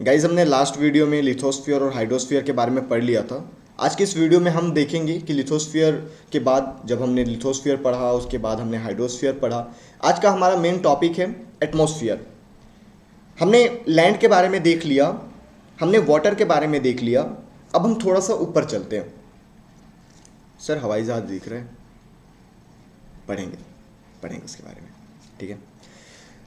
Guys हमने last video में lithosphere और हाइड्रोस्फीयर के बारे में पढ़ लिया था। आज की इस वीडियो में हम देखेंगे कि लिथोस्फीयर के बाद जब हमने लिथोस्फीयर पढ़ा उसके बाद हमने हाइड्रोस्फीयर पढ़ा। आज का हमारा मेन टॉपिक है एटमॉस्फेयर। हमने लैंड के बारे में देख लिया, हमने वाटर के बारे में देख लिया। अब हम थोड़ा सा ऊपर चलते हैं। सर हवाई जहाज दिख रहे हैं, पढ़ेंगे पढ़ेंगे उसके बारे में, ठीक है।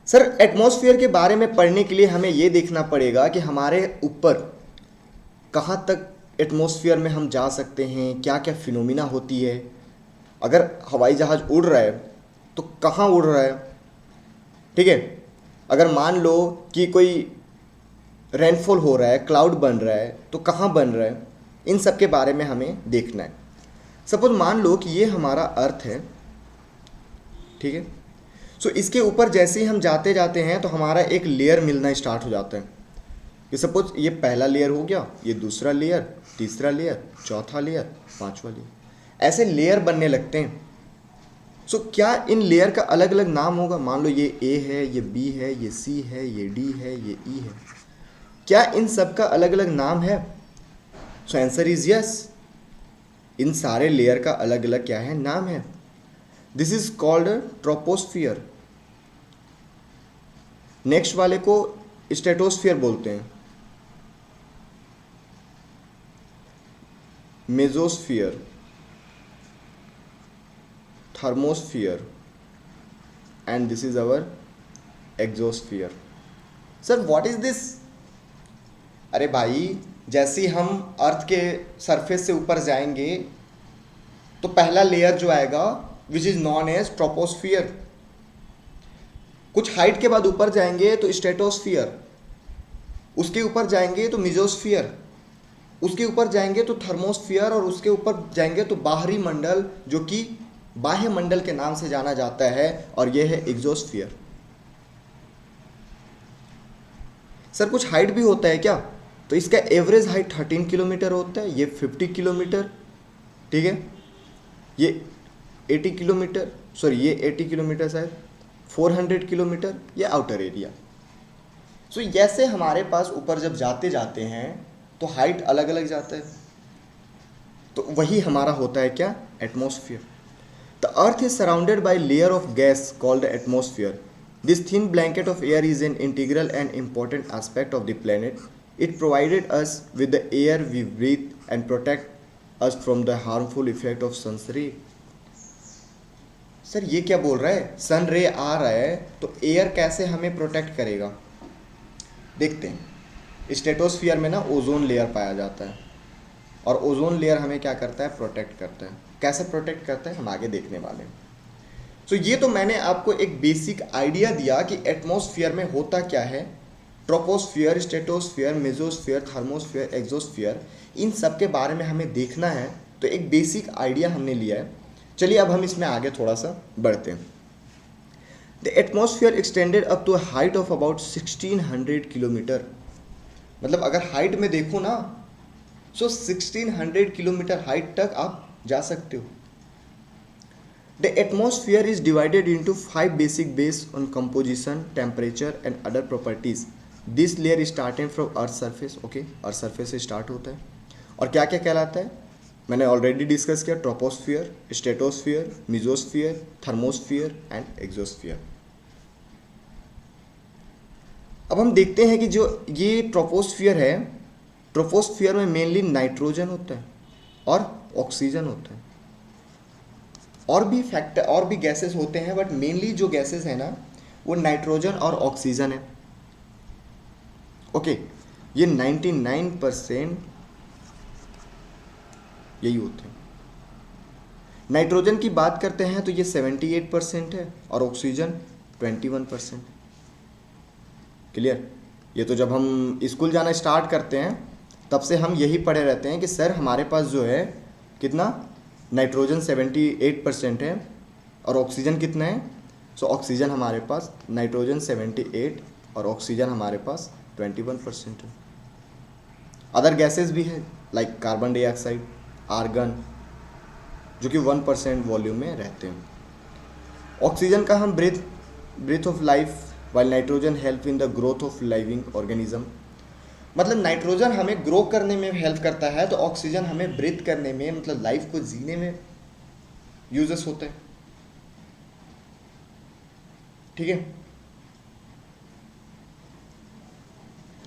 सर एटमॉस्फेयर के बारे में पढ़ने के लिए हमें यह देखना पड़ेगा कि हमारे ऊपर कहाँ तक एटमॉस्फेयर में हम जा सकते हैं, क्या क्या फिनोमिना होती है। अगर हवाई जहाज़ उड़ रहा है तो कहाँ उड़ रहा है, ठीक है। अगर मान लो कि कोई रेनफॉल हो रहा है, क्लाउड बन रहा है, तो कहाँ बन रहा है, इन सब के बारे में हमें देखना है। सपोज मान लो कि ये हमारा अर्थ है, ठीक है। सो इसके ऊपर जैसे ही हम जाते जाते हैं तो हमारा एक लेयर मिलना स्टार्ट हो जाता है। ये सपोज ये पहला लेयर हो गया, ये दूसरा लेयर, तीसरा लेयर, चौथा लेयर, पांचवा लेयर, ऐसे लेयर बनने लगते हैं। सो क्या इन लेयर का अलग अलग नाम होगा? मान लो ये ए है, ये बी है, ये सी है, ये डी है, ये ई है। क्या इन सब का अलग अलग नाम है? So answer is yes. इन सारे लेयर का अलग अलग क्या है, नाम है। This is called troposphere. Next वाले को स्ट्रेटोस्फियर बोलते हैं, mesosphere, thermosphere and this is our exosphere. Sir what is this? अरे भाई, जैसे हम अर्थ के सरफेस से ऊपर जाएंगे तो पहला लेयर जो आएगा which is known as troposphere. कुछ हाइट के बाद ऊपर जाएंगे तो स्ट्रेटोस्फियर, उसके ऊपर जाएंगे तो मिजोस्फियर, उसके ऊपर जाएंगे तो थर्मोस्फियर, और उसके ऊपर जाएंगे तो बाहरी मंडल जो कि बाह्य मंडल के नाम से जाना जाता है, और यह है एक्सोस्फियर। सर कुछ हाइट भी होता है क्या? तो इसका एवरेज हाइट 13 किलोमीटर होता है, ये 50 किलोमीटर, ठीक है, ये 80 किलोमीटर, सॉरी ये 80 किलोमीटर शायद, 400 किलोमीटर, ये आउटर एरिया। सो ऐसे हमारे पास ऊपर जब जाते जाते हैं तो हाइट अलग अलग जाता है। तो वही हमारा होता है क्या, atmosphere. The earth is surrounded by layer of gas called atmosphere. This thin blanket of air is an integral and important aspect of the planet. It provided us with the air we breathe and protect us from the harmful effect of sun's ray. Sir ये क्या बोल रहा है? सन रे आ रहा है तो air कैसे हमें प्रोटेक्ट करेगा? देखते हैं। स्ट्रेटोस्फियर में ना ओजोन लेयर पाया जाता है, और ओजोन लेयर हमें क्या करता है, प्रोटेक्ट करता है। कैसे प्रोटेक्ट करता है हम आगे देखने वाले हैं। तो ये तो मैंने आपको एक बेसिक आइडिया दिया कि एटमॉस्फेयर में होता क्या है। Troposphere, stratosphere, mesosphere, thermosphere, exosphere, इन सब के बारे में हमें देखना है। तो एक बेसिक आइडिया हमने लिया है। चलिए अब हम इसमें आगे थोड़ा सा बढ़ते हैं। The atmosphere extended up to a height of about 1600 kilometre. मतलब अगर हाइट में देखो ना, सो 1600 किलोमीटर हाइट तक आप जा सकते हो। The atmosphere is divided into 5 basic based on composition, temperature and other properties. This layer is starting from earth surface, okay? Earth surface से स्टार्ट होता है, और क्या क्या कहलाता है मैंने ऑलरेडी डिस्कस किया। Troposphere, stratosphere, mesosphere, thermosphere and exosphere. अब हम देखते हैं कि जो ये ट्रोपोस्फियर है, ट्रोपोस्फियर में मेनली नाइट्रोजन होता है और ऑक्सीजन होता है। और भी फैक्टर और भी गैसेस होते हैं, बट मेनली जो गैसेस है ना वो नाइट्रोजन और ऑक्सीजन है, ओके। ये 99% यही होते हैं। नाइट्रोजन की बात करते हैं तो ये 78% है, और ऑक्सीजन 21%। क्लियर? ये तो जब हम स्कूल जाना स्टार्ट करते हैं तब से हम यही पढ़े रहते हैं कि सर हमारे पास जो है कितना, नाइट्रोजन 78% है, और ऑक्सीजन कितना है। सो ऑक्सीजन हमारे पास, नाइट्रोजन 78 और ऑक्सीजन हमारे पास 21% है। अदर गैसेस भी है लाइक कार्बन डाइऑक्साइड, आर्गन, जो कि 1% वॉल्यूम में रहते हैं। ऑक्सीजन का हम breath of life, while nitrogen help in the growth of living organism. मतलब नाइट्रोजन हमें ग्रो करने में हेल्प करता है, तो ऑक्सीजन हमें ब्रीथ करने में, मतलब लाइफ को जीने में यूजेस होते हैं। ठीक है,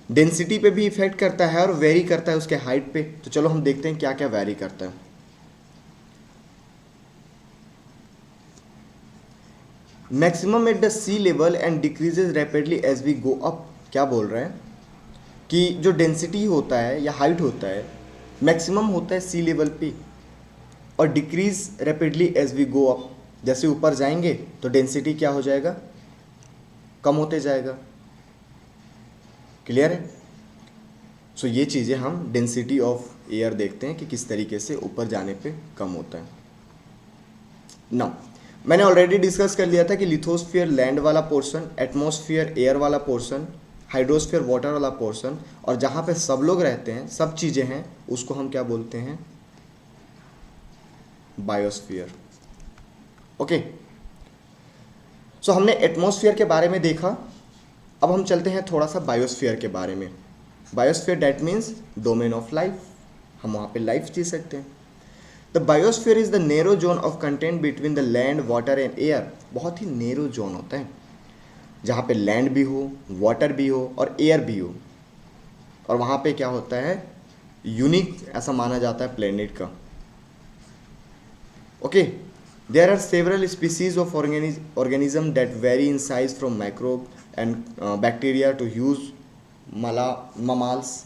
डेंसिटी पे भी इफेक्ट करता है और वेरी करता है उसके हाइट पे। तो चलो हम देखते हैं क्या क्या वेरी करता है। Maximum at the sea level and decreases rapidly as we go up. क्या बोल रहे हैं कि जो डेंसिटी होता है या हाइट होता है, मैक्सिमम होता है सी लेवल पे और decrease rapidly as we go up. जैसे ऊपर जाएंगे तो डेंसिटी क्या हो जाएगा, कम होते जाएगा। क्लियर है? सो ये चीज़ें हम डेंसिटी ऑफ एयर देखते हैं कि किस तरीके से ऊपर जाने पे कम होता है ना। मैंने ऑलरेडी डिस्कस कर लिया था कि लिथोस्फीयर लैंड वाला पोर्शन, एटमॉस्फेयर एयर वाला पोर्शन, हाइड्रोस्फीयर वाटर वाला पोर्शन, और जहाँ पे सब लोग रहते हैं, सब चीज़ें हैं, उसको हम क्या बोलते हैं, बायोस्फीयर। ओके, सो हमने एटमॉस्फेयर के बारे में देखा। अब हम चलते हैं थोड़ा सा बायोस्फीयर के बारे में। Biosphere that means domain of life, हम वहाँ पे लाइफ जी सकते हैं। The biosphere is the narrow zone of content between the land water and air. बहुत ही नैरो जोन होता है जहाँ पे लैंड भी हो, वाटर भी हो और एयर भी हो, और वहाँ पे क्या होता है, यूनिक ऐसा माना जाता है प्लेनेट का। Okay, there are several species of organism that vary in size from microbe and bacteria to huge mammals.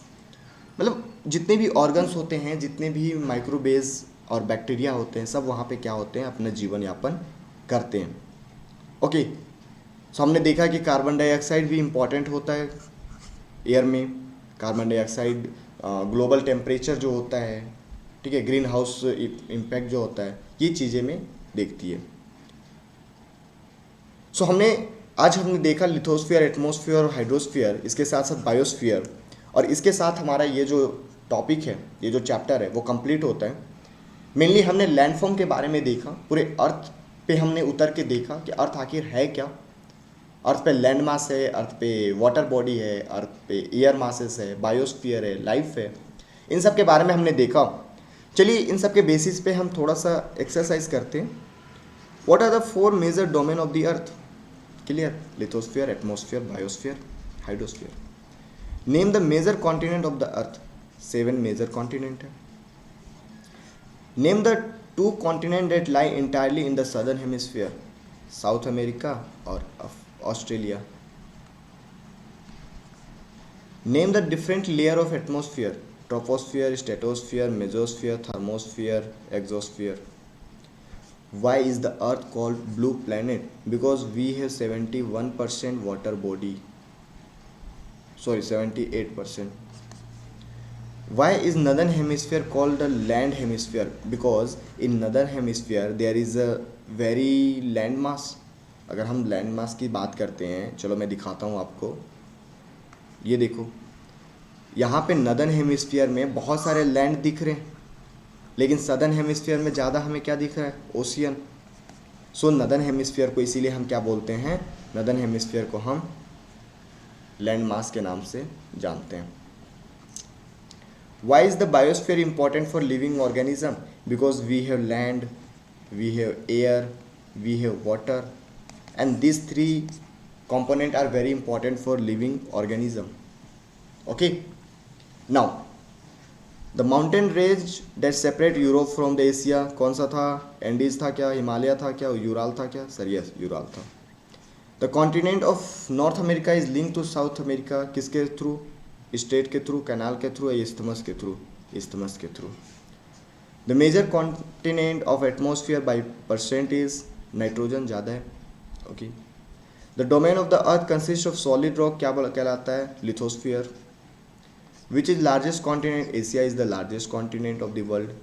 मतलब जितने भी ऑर्गन्स होते हैं, जितने भी माइक्रोबेज और बैक्टीरिया होते हैं, सब वहाँ पे क्या होते हैं, अपना जीवन यापन करते हैं। ओके, सो हमने देखा कि कार्बन डाइऑक्साइड भी इम्पॉर्टेंट होता है एयर में। कार्बन डाइऑक्साइड ग्लोबल टेम्परेचर जो होता है, ठीक है, ग्रीन हाउस इम्पैक्ट जो होता है, ये चीज़ें में देखती है। सो आज हमने देखा लिथोस्फीयर, एटमॉस्फेयर और हाइड्रोस्फीयर, इसके साथ साथ बायोस्फीयर, और इसके साथ हमारा ये जो टॉपिक है, ये जो चैप्टर है, वो कंप्लीट होता है। मेनली हमने लैंडफॉर्म के बारे में देखा, पूरे अर्थ पे हमने उतर के देखा कि अर्थ आखिर है क्या। अर्थ पे लैंड मास है, अर्थ पे वाटर बॉडी है, अर्थ पे एयर मासेस है, बायोस्फीयर है, लाइफ है, इन सब के बारे में हमने देखा। चलिए इन सब के बेसिस पे हम थोड़ा सा एक्सरसाइज करते हैं। What are the 4 major domain of the earth? Clear, lithosphere, atmosphere, biosphere, hydrosphere. Name the major continent of the earth. 7 major continent है। Name the 2 continent that lie entirely in the southern hemisphere, South America और Australia. Name the different layer of atmosphere, troposphere, stratosphere, mesosphere, thermosphere, exosphere. Why is the earth called blue planet? Because we have 71% water body, sorry 78%. Why is northern hemisphere called the land hemisphere? Because in northern hemisphere there is a very land mass. अगर हम land mass की बात करते हैं, चलो मैं दिखाता हूँ आपको, ये देखो, यहाँ पे नदर्न हेमिस्फीयर में बहुत सारे लैंड दिख रहे हैं, लेकिन सदर्न हेमिस्फीयर में ज़्यादा हमें क्या दिख रहा है, ओशियन। सो नदर्न हेमिस्फीयर को इसीलिए हम क्या बोलते हैं, नदर्न हेमिस्फीयर को हम लैंड मास के नाम से जानते हैं। Why is the biosphere important for living organism? Because we have land, we have air, we have water, and this 3 component are very important for living organism. Okay, now the mountain range that separate Europe from the Asia, कौन सा था, Andes था क्या, हिमालय था क्या, Ural था क्या? Sir yes, Ural था। The continent of North America is link to South America, किसके थ्रू, स्टेट के थ्रू, कैनाल के थ्रू, या इस्थमस के थ्रू? इस्थमस के through. The major continent of atmosphere by percent is, nitrogen ज़्यादा है। Okay, the domain of the earth consist of solid rock, क्या कहलाता है, lithosphere. Which is largest continent? Asia is the largest continent of the world.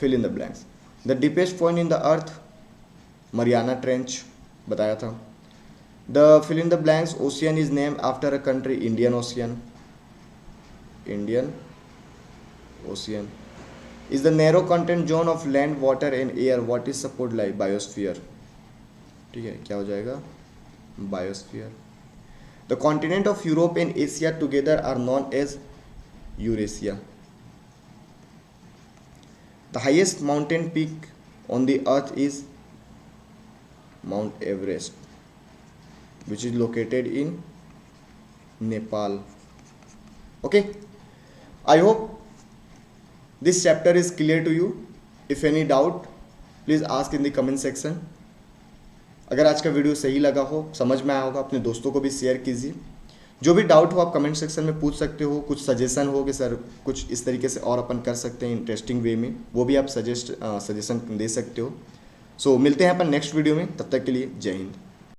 Fill in the blanks. The deepest point in the earth, Mariana Trench, बताया था। The fill in the blanks ocean is named after a country, Indian Ocean. Indian Ocean is the narrow content zone of land, water and air. What is support like? Biosphere. ठीक है, क्या हो जाएगा, Biosphere. The continent of Europe and Asia together are known as Eurasia. The highest mountain peak on the earth is mount Everest, which is located in Nepal. Okay, I hope this chapter is clear to you. If any doubt, please ask in the comment section. अगर आज का video सही लगा हो, समझ में आया होगा, अपने दोस्तों को भी शेयर कीजिए। जो भी डाउट हो आप कमेंट सेक्शन में पूछ सकते हो। कुछ सजेशन हो कि सर कुछ इस तरीके से और अपन कर सकते हैं इंटरेस्टिंग वे में, वो भी आप सजेशन दे सकते हो। सो मिलते हैं अपन नेक्स्ट वीडियो में, तब तक के लिए जय हिंद।